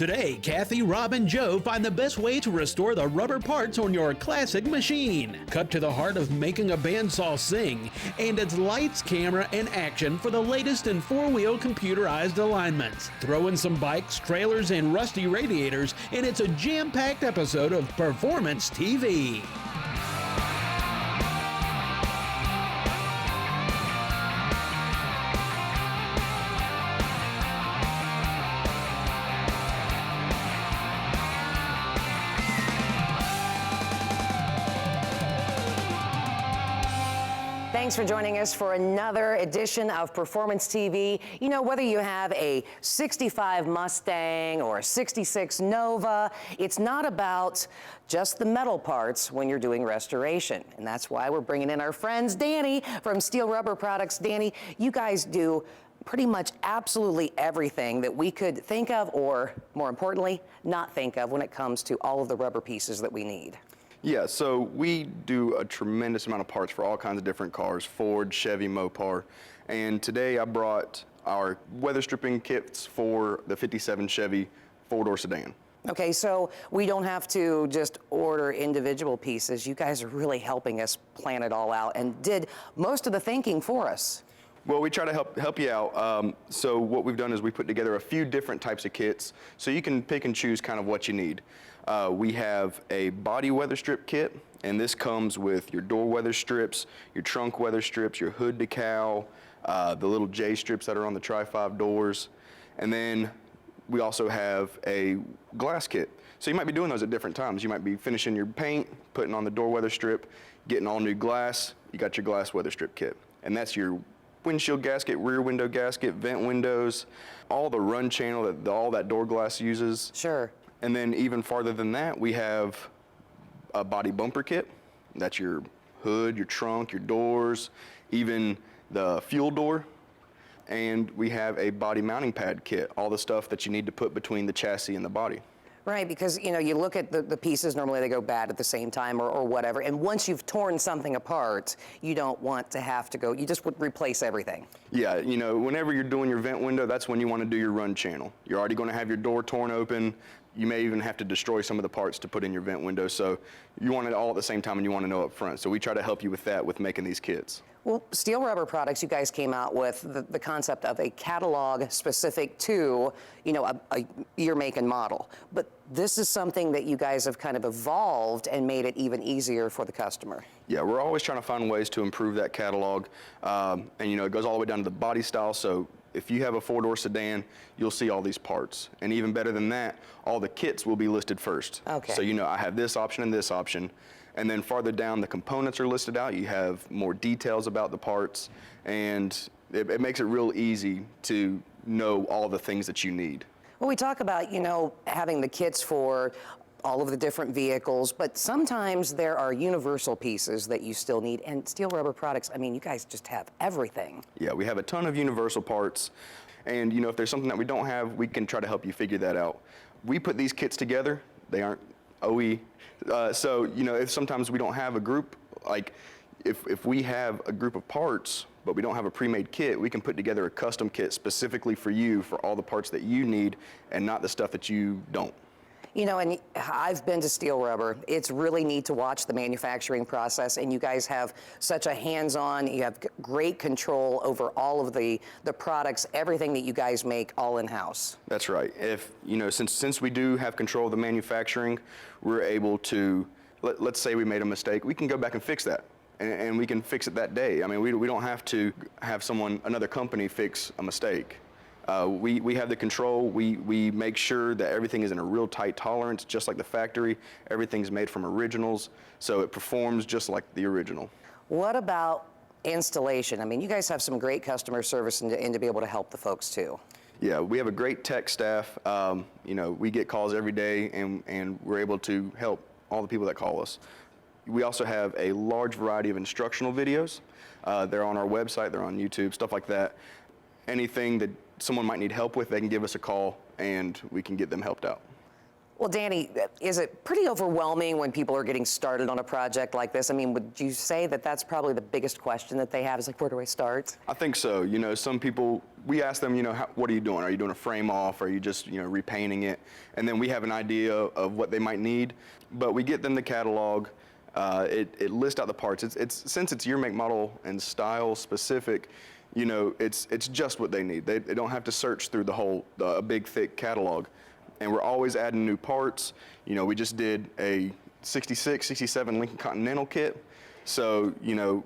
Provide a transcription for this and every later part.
Today, Kathy, Rob, and Joe find the best way to restore the rubber parts on your classic machine. Cut to the heart of making a bandsaw sing, and it's lights, camera, and action for the latest in four-wheel computerized alignments. Throw in some bikes, trailers, and rusty radiators, and it's a jam-packed episode of Performance TV. Thanks for joining us for another edition of Performance TV. You know, whether you have a 65 Mustang or a 66 Nova, it's not about just the metal parts when you're doing restoration. And that's why we're bringing in our friends, Danny from Steel Rubber Products. Danny, you guys do pretty much absolutely everything that we could think of, or more importantly, not think of when it comes to all of the rubber pieces that we need. Yeah, so we do a tremendous amount of parts for all kinds of different cars, Ford, Chevy, Mopar. And today I brought our weather stripping kits for the 57 Chevy four-door sedan. Okay, so we don't have to just order individual pieces. You guys are really helping us plan it all out and did most of the thinking for us. Well, we try to help you out. So what we've done is we put together a few different types of kits so you can pick and choose kind of what you need. We have a body weather strip kit, and this comes with your door weather strips, your trunk weather strips, your hood decal, the little J strips that are on the Tri-5 doors. And then we also have a glass kit. So you might be doing those at different times. You might be finishing your paint, putting on the door weather strip, getting all new glass. You got your glass weather strip kit. And that's your windshield gasket, rear window gasket, vent windows, all the run channel that all that door glass uses. Sure. And then even farther than that, we have a body bumper kit. That's your hood, your trunk, your doors, even the fuel door. And we have a body mounting pad kit, all the stuff that you need to put between the chassis and the body. Right, because you know, you look at the pieces, normally they go bad at the same time or whatever, and once you've torn something apart, you don't want to have to go, you just would replace everything. Yeah, you know, whenever you're doing your vent window, that's when you want to do your run channel. You're already going to have your door torn open. You may even have to destroy some of the parts to put in your vent window, so you want it all at the same time and you want to know up front. So we try to help you with that with making these kits. Well, Steel Rubber Products, you guys came out with the concept of a catalog specific to, you know, a year, make, and model. But this is something that you guys have kind of evolved and made it even easier for the customer. Yeah, we're always trying to find ways to improve that catalog. And, you know, it goes all the way down to the body style. So if you have a four-door sedan, you'll see all these parts. And even better than that, all the kits will be listed first. Okay. So, you know, I have this option and this option. And then farther down, the components are listed out. You have more details about the parts, and it makes it real easy to know all the things that you need. Well, we talk about, you know, having the kits for all of the different vehicles, but sometimes there are universal pieces that you still need, and Steel Rubber Products, I mean, you guys just have everything. Yeah, we have a ton of universal parts, and, you know, if there's something that we don't have, we can try to help you figure that out. We put these kits together. They aren't OE. So, you know, if sometimes we don't have a group, like if we have a group of parts, but we don't have a pre-made kit, we can put together a custom kit specifically for you for all the parts that you need and not the stuff that you don't. You know, and I've been to Steel Rubber. It's really neat to watch the manufacturing process, and you guys have such a hands-on, you have great control over all of the products, everything that you guys make all in-house. That's right. If, you know, since we do have control of the manufacturing, we're able to, let's say we made a mistake, we can go back and fix that. And we can fix it that day. I mean, we don't have to have another company fix a mistake. We have the control. We make sure that everything is in a real tight tolerance, just like the factory. Everything's made from originals, so it performs just like the original. What about installation? I mean, you guys have some great customer service and to be able to help the folks too. Yeah, we have a great tech staff. You know, we get calls every day, and we're able to help all the people that call us. We also have a large variety of instructional videos. They're on our website, they're on YouTube, stuff like that. Anything that someone might need help with, they can give us a call and we can get them helped out. Well, Danny, is it pretty overwhelming when people are getting started on a project like this? I mean, would you say that that's probably the biggest question that they have is like, where do I start? I think so. You know, some people, we ask them, you know, what are you doing? Are you doing a frame off? Are you just, you know, repainting it? And then we have an idea of what they might need, but we get them the catalog. It lists out the parts. Since it's year, make, model, and style specific, you know, it's just what they need. They don't have to search through a big thick catalog. And we're always adding new parts. You know, we just did a 66, 67 Lincoln Continental kit. So, you know,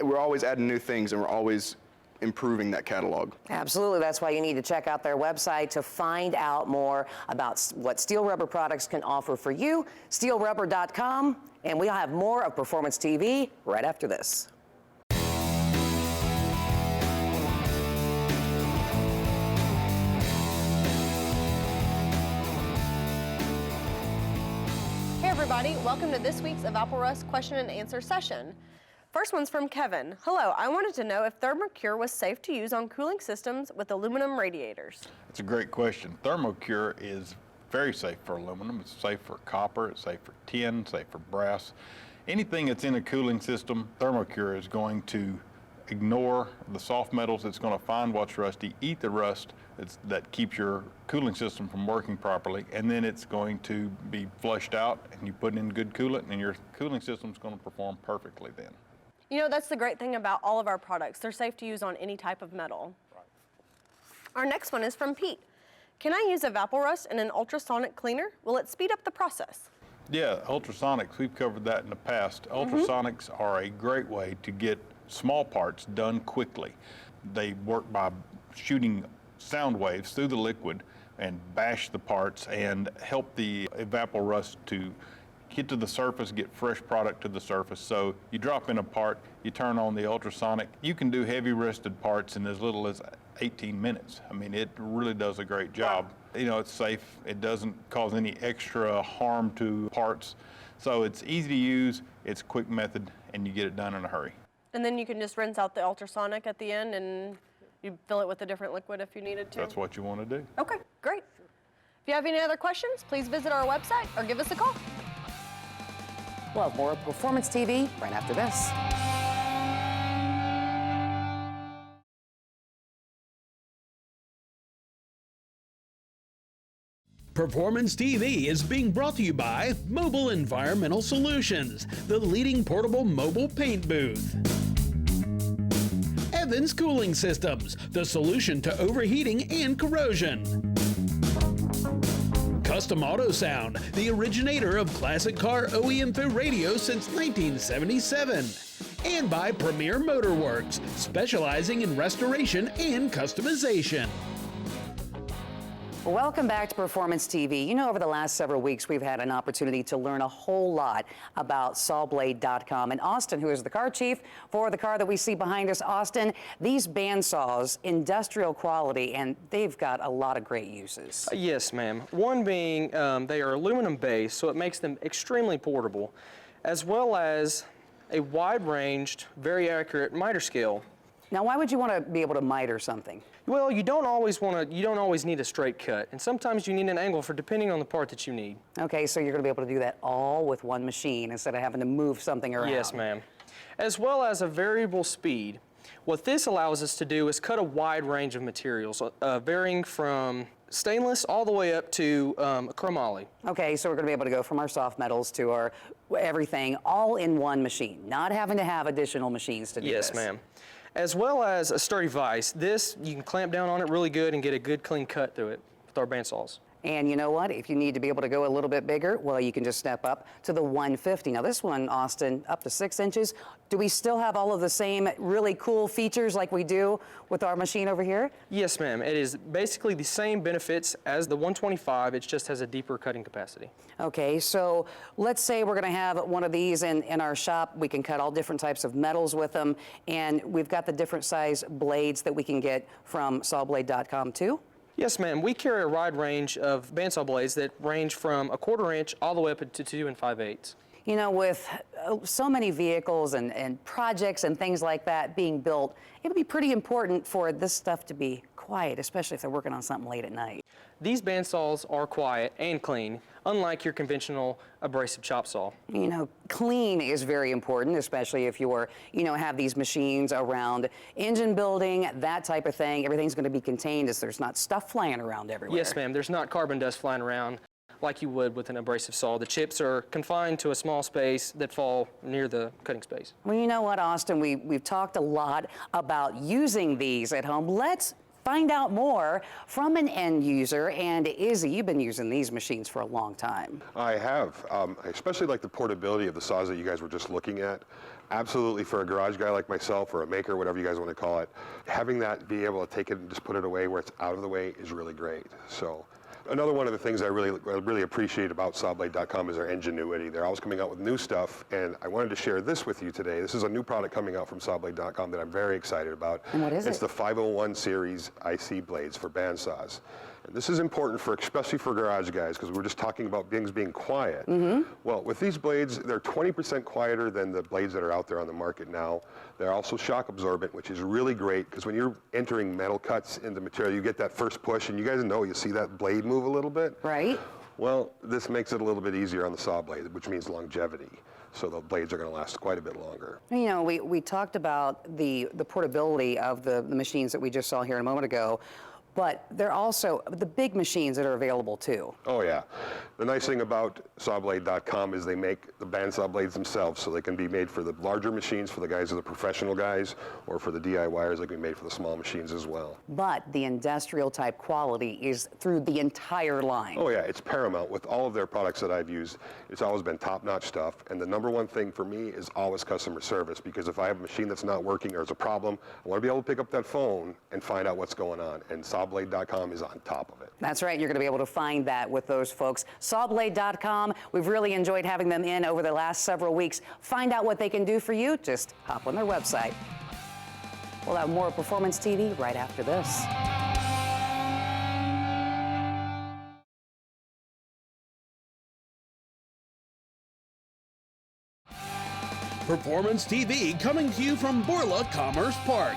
we're always adding new things and we're always improving that catalog. Absolutely. That's why you need to check out their website to find out more about what Steel Rubber products can offer for you. SteelRubber.com. And we'll have more of Performance TV right after this. Hey everybody, welcome to this week's Evaporust question and answer session. First one's from Kevin. Hello, I wanted to know if Thermocure was safe to use on cooling systems with aluminum radiators. That's a great question. Thermocure is very safe for aluminum. It's safe for copper, it's safe for tin, safe for brass. Anything that's in a cooling system, Thermocure is going to ignore the soft metals. It's going to find what's rusty, eat the rust that keeps your cooling system from working properly, and then it's going to be flushed out and you put in good coolant and your cooling system's going to perform perfectly then. You know, that's the great thing about all of our products. They're safe to use on any type of metal. Right. Our next one is from Pete. Can I use Evaporust in an ultrasonic cleaner? Will it speed up the process? Yeah, ultrasonics, we've covered that in the past. Ultrasonics are a great way to get small parts done quickly. They work by shooting sound waves through the liquid and bash the parts and help the Evaporust to get to the surface, get fresh product to the surface. So you drop in a part, you turn on the ultrasonic, you can do heavy rusted parts in as little as 18 minutes. I mean, it really does a great job. You know, it's safe, it doesn't cause any extra harm to parts. So it's easy to use, it's a quick method, and you get it done in a hurry. And then you can just rinse out the ultrasonic at the end and you fill it with a different liquid if you needed to. That's what you want to do. Okay, great. If you have any other questions, please visit our website or give us a call. We'll have more of Performance TV right after this. Performance TV is being brought to you by Mobile Environmental Solutions, the leading portable mobile paint booth. Evans Cooling Systems, the solution to overheating and corrosion. Custom Auto Sound, the originator of classic car OE radio since 1977. And by Premier Motorworks, specializing in restoration and customization. Welcome back to Performance TV. You know, over the last several weeks, we've had an opportunity to learn a whole lot about sawblade.com. And Austin, who is the car chief for the car that we see behind us, Austin, these bandsaws, industrial quality, and they've got a lot of great uses. Yes, ma'am. One being they are aluminum based, so it makes them extremely portable, as well as a wide-ranged, very accurate miter scale. Now, why would you want to be able to miter something? Well, you don't always need a straight cut, and sometimes you need an angle for depending on the part that you need. Okay, so you're going to be able to do that all with one machine instead of having to move something around. Yes, ma'am. As well as a variable speed. What this allows us to do is cut a wide range of materials, varying from stainless all the way up to chromoly. Okay, so we're going to be able to go from our soft metals to our everything all in one machine, not having to have additional machines to do this. Yes, ma'am. As well as a sturdy vise. This, you can clamp down on it really good and get a good clean cut through it with our bandsaws. And you know what? If you need to be able to go a little bit bigger, well, you can just step up to the 150. Now this one, Austin, up to 6 inches. Do we still have all of the same really cool features like we do with our machine over here? Yes, ma'am. It is basically the same benefits as the 125. It just has a deeper cutting capacity. Okay, so let's say we're going to have one of these in our shop. We can cut all different types of metals with them, and we've got the different size blades that we can get from sawblade.com too. Yes, ma'am. We carry a wide range of bandsaw blades that range from 1/4 inch all the way up to 2 5/8. You know, with so many vehicles and projects and things like that being built, it would be pretty important for this stuff to be quiet, especially if they're working on something late at night. These bandsaws are quiet and clean, unlike your conventional abrasive chop saw. You know, clean is very important, especially if you're, have these machines around engine building, that type of thing. Everything's going to be contained as there's not stuff flying around everywhere. Yes, ma'am. There's not carbon dust flying around like you would with an abrasive saw. The chips are confined to a small space that fall near the cutting space. Well, you know what, Austin? We've talked a lot about using these at home. Let's find out more from an end user. And Izzy, you've been using these machines for a long time. I have. I especially like the portability of the saws that you guys were just looking at. Absolutely, for a garage guy like myself, or a maker, whatever you guys want to call it, having that, be able to take it and just put it away where it's out of the way is really great. So another one of the things I really appreciate about sawblade.com is their ingenuity. They're always coming out with new stuff, and I wanted to share this with you today. This is a new product coming out from sawblade.com that I'm very excited about. And what is it? It's the 501 series IC blades for bandsaws. And this is important especially for garage guys, because we were just talking about things being quiet. Well, with these blades, they're 20% quieter than the blades that are out there on the market now. They're also shock absorbent, which is really great, because when you're entering metal cuts into material, you get that first push, and you guys know, you see that blade move a little bit. Right. Well, this makes it a little bit easier on the saw blade, which means longevity. So the blades are going to last quite a bit longer. You know, we talked about the portability of the machines that we just saw here a moment ago, but they're also the big machines that are available too. Oh yeah. The nice thing about sawblade.com is they make the bandsaw blades themselves, so they can be made for the larger machines, for the guys who are the professional guys, or for the DIYers, they can be made for the small machines as well. But the industrial type quality is through the entire line. Oh yeah, it's paramount. With all of their products that I've used, it's always been top-notch stuff, and the number one thing for me is always customer service, because if I have a machine that's not working or there's a problem, I want to be able to pick up that phone and find out what's going on, and sawblade.com is on top of it. That's right, you're going to be able to find that with those folks. Sawblade.com, we've really enjoyed having them in over the last several weeks. Find out what they can do for you, just hop on their website. We'll have more Performance TV right after this. Performance TV coming to you from Borla Commerce Park.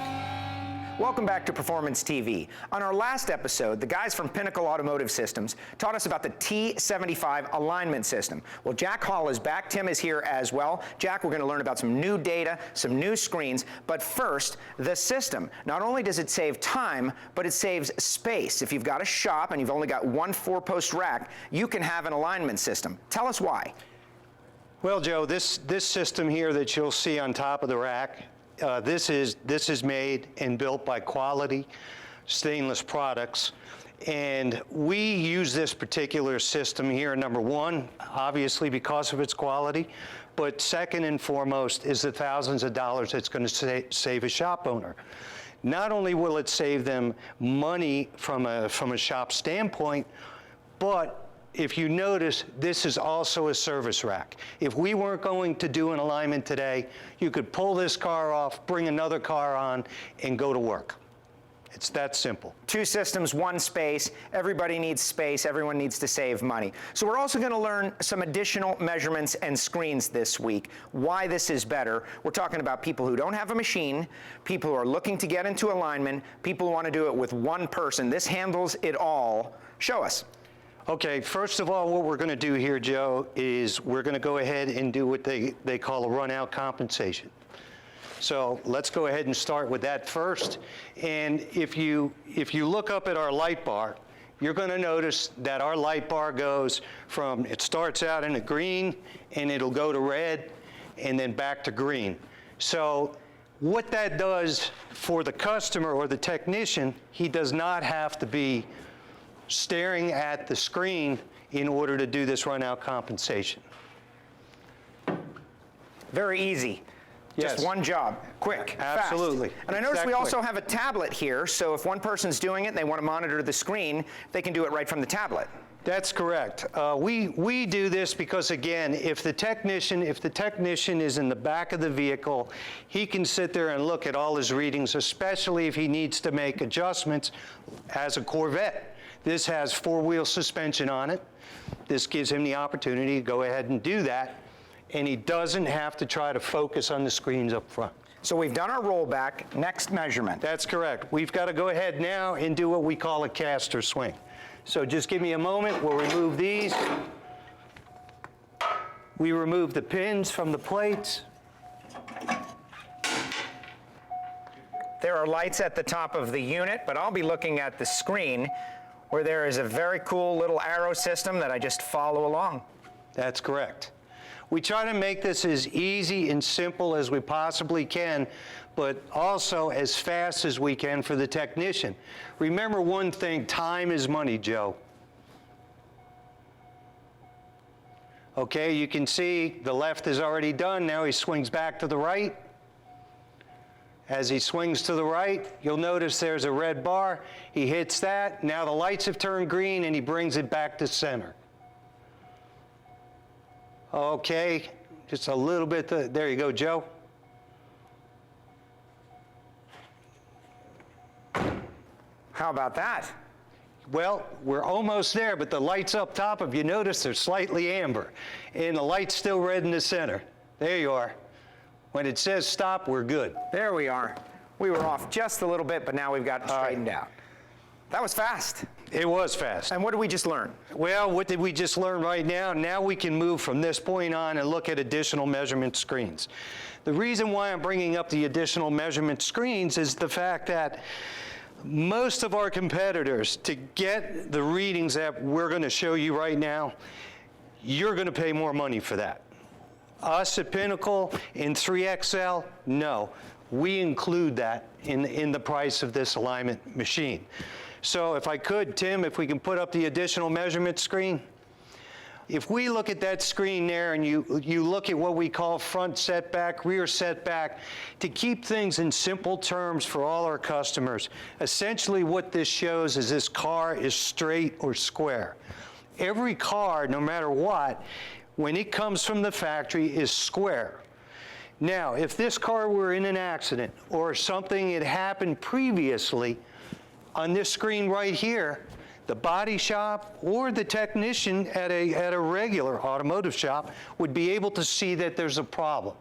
Welcome back to Performance TV. On our last episode, the guys from Pinnacle Automotive Systems taught us about the T75 alignment system. Well, Jack Hall is back. Tim is here as well. Jack, we're going to learn about some new data, some new screens, but first, the system. Not only does it save time, but it saves space. If you've got a shop and you've only got one 4-post rack, you can have an alignment system. Tell us why. Well, Joe, this system here that you'll see on top of the rack, this is made and built by Quality Stainless Products, and we use this particular system here, number one, obviously because of its quality, but second and foremost is the thousands of dollars it's going to save a shop owner. Not only will it save them money from a shop standpoint, but if you notice, this is also a service rack. If we weren't going to do an alignment today, you could pull this car off, bring another car on, and go to work. It's that simple. Two systems, one space. Everybody needs space. Everyone needs to save money. So we're also going to learn some additional measurements and screens this week, why this is better. We're talking about people who don't have a machine, people who are looking to get into alignment, people who want to do it with one person. This handles it all. Show us. Okay, first of all, what we're going to do here, Joe, is we're going to go ahead and do what they call a run-out compensation. So let's go ahead and start with that first. And if you look up at our light bar, you're going to notice that our light bar goes from, it starts out in a green, and it'll go to red, and then back to green. So what that does for the customer or the technician, he does not have to be staring at the screen in order to do this run-out compensation. Very easy. Yes. Just one job, quick, Absolutely. fast. And I notice we also have a tablet here, so if one person's doing it and they want to monitor the screen, they can do it right from the tablet. That's correct. We do this because, again, if the technician is in the back of the vehicle, he can sit there and look at all his readings, especially if he needs to make adjustments as a Corvette. This has 4-wheel suspension on it. This gives him the opportunity to go ahead and do that, and he doesn't have to try to focus on the screens up front. So we've done our rollback. Next measurement. That's correct. We've got to go ahead now and do what we call a caster swing. So just give me a moment. We'll remove these. We remove the pins from the plates. There are lights at the top of the unit, but I'll be looking at the screen where there is a very cool little arrow system that I just follow along. That's correct. We try to make this as easy and simple as we possibly can, but also as fast as we can for the technician. Remember one thing, time is money, Joe. Okay, you can see the left is already done. Now he swings back to the right. As he swings to the right, you'll notice there's a red bar. He hits that. Now the lights have turned green and he brings it back to center. Okay, just a little bit. There you go, Joe. How about that? Well, we're almost there, but the lights up top, if you notice, they're slightly amber. And the light's still red in the center. There you are. When it says stop, we're good. There we are. We were off just a little bit, but now we've got it straightened out. That was fast. It was fast. And what did we just learn? Well, what did we just learn right now? Now we can move from this point on and look at additional measurement screens. The reason why I'm bringing up the additional measurement screens is the fact that most of our competitors, to get the readings that we're going to show you right now, you're going to pay more money for that. Us at Pinnacle in 3XL, no. We include that in the price of this alignment machine. So if I could, Tim, if we can put up the additional measurement screen. If we look at that screen there and you look at what we call front setback, rear setback, to keep things in simple terms for all our customers, essentially what this shows is this car is straight or square. Every car, no matter what, when it comes from the factory, is square. Now, if this car were in an accident or something had happened previously, on this screen right here, the body shop or the technician at a regular automotive shop would be able to see that there's a problem.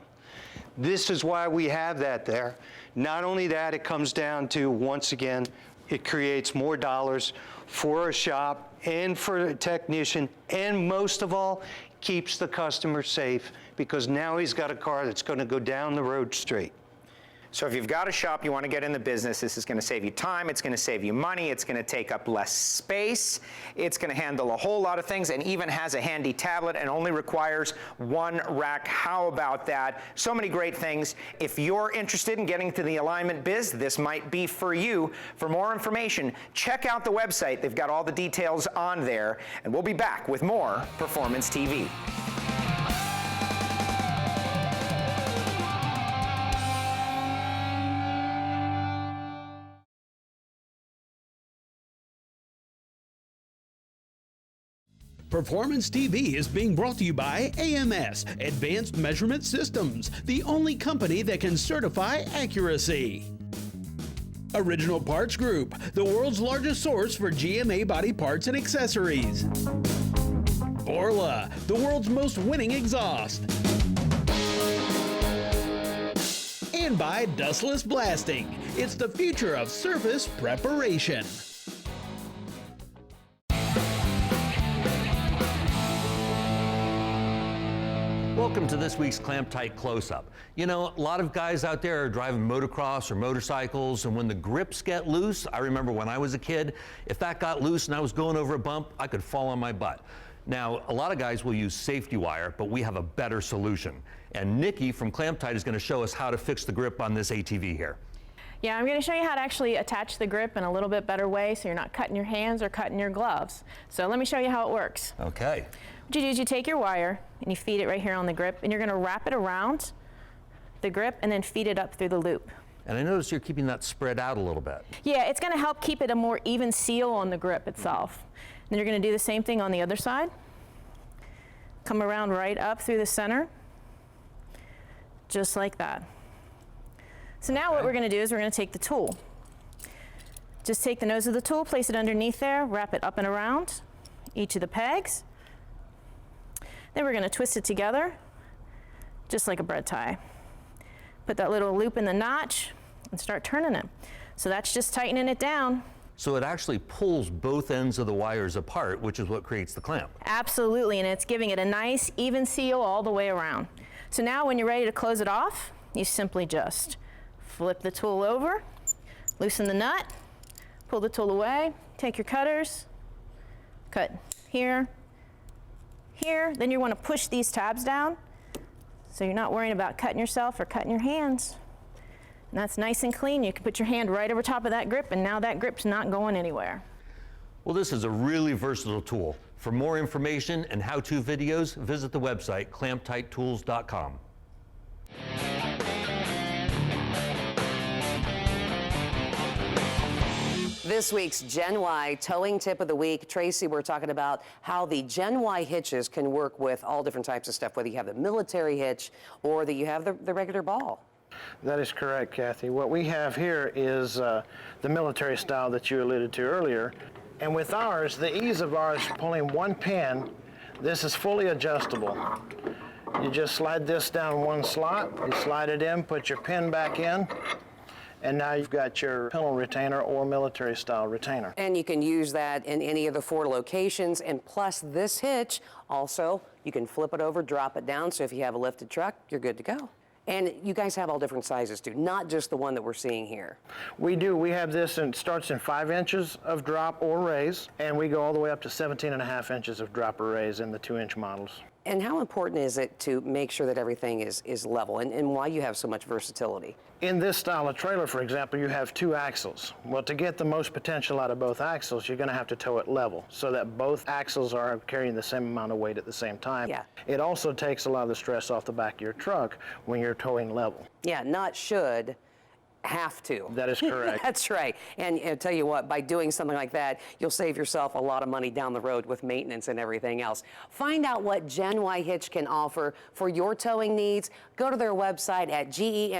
This is why we have that there. Not only that, it comes down to, once again, it creates more dollars for a shop and for a technician, and most of all, keeps the customer safe because now he's got a car that's going to go down the road straight. So if you've got a shop, you want to get in the business, this is going to save you time, it's going to save you money, it's going to take up less space, it's going to handle a whole lot of things, and even has a handy tablet and only requires one rack. How about that? So many great things. If you're interested in getting to the alignment biz, this might be for you. For more information, check out the website. They've got all the details on there, and we'll be back with more Performance TV. Performance TV is being brought to you by AMS, Advanced Measurement Systems, the only company that can certify accuracy. Original Parts Group, the world's largest source for GMA body parts and accessories. Borla, the world's most winning exhaust. And by Dustless Blasting, it's the future of surface preparation. Welcome to this week's Clamp Tight Close-Up. You know, a lot of guys out there are driving motocross or motorcycles, and when the grips get loose, I remember when I was a kid, if that got loose and I was going over a bump, I could fall on my butt. Now, a lot of guys will use safety wire, but we have a better solution. And Nikki from Clamp Tight is going to show us how to fix the grip on this ATV here. Yeah, I'm going to show you how to actually attach the grip in a little bit better way so you're not cutting your hands or cutting your gloves. So let me show you how it works. Okay. What you do is you take your wire and you feed it right here on the grip, and you're going to wrap it around the grip and then feed it up through the loop. And I notice you're keeping that spread out a little bit. Yeah, it's going to help keep it a more even seal on the grip itself. Then you're going to do the same thing on the other side. Come around right up through the center, just like that. So now what we're going to do is we're going to take the tool. Just take the nose of the tool, place it underneath there, wrap it up and around each of the pegs. Then we're going to twist it together, just like a bread tie. put that little loop in the notch, and start turning it. So that's just tightening it down. So it actually pulls both ends of the wires apart, which is what creates the clamp. Absolutely, and it's giving it a nice even seal all the way around. So now when you're ready to close it off, you simply just flip the tool over, loosen the nut, pull the tool away, take your cutters, cut here, here. Then you want to push these tabs down so you're not worrying about cutting yourself or cutting your hands. And that's nice and clean. You can put your hand right over top of that grip, and now that grip's not going anywhere. Well, this is a really versatile tool. For more information and how-to videos, visit the website clamptighttools.com. This week's Gen Y towing tip of the week. Tracy, we're talking about how the Gen Y hitches can work with all different types of stuff, whether you have the military hitch or that you have the regular ball. That is correct, Kathy. What we have here is the military style that you alluded to earlier. And with ours, the ease of ours pulling one pin, this is fully adjustable. You just slide this down one slot, you slide it in, put your pin back in, and now you've got your pillow retainer or military style retainer. And you can use that in any of the 4 locations. And plus this hitch, also, you can flip it over, drop it down, so if you have a lifted truck, you're good to go. And you guys have all different sizes too, not just the one that we're seeing here. We do. We have this, and it starts in 5 inches of drop or raise, and we go all the way up to 17.5 inches of drop or raise in the 2-inch models. And how important is it to make sure that everything is level, and why you have so much versatility? In this style of trailer, for example, you have 2 axles. Well, to get the most potential out of both axles, you're going to have to tow it level so that both axles are carrying the same amount of weight at the same time. Yeah. It also takes a lot of the stress off the back of your truck when you're towing level. Yeah, not should, have to. That is correct. That's right. And I'll tell you what, by doing something like that, you'll save yourself a lot of money down the road with maintenance and everything else. Find out what Gen Y Hitch can offer for your towing needs. Go to their website at genyhitch.com.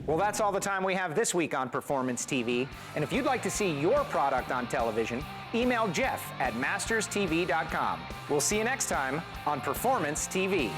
Well, that's all the time we have this week on Performance TV. And if you'd like to see your product on television, email Jeff at masterstv.com. We'll see you next time on Performance TV.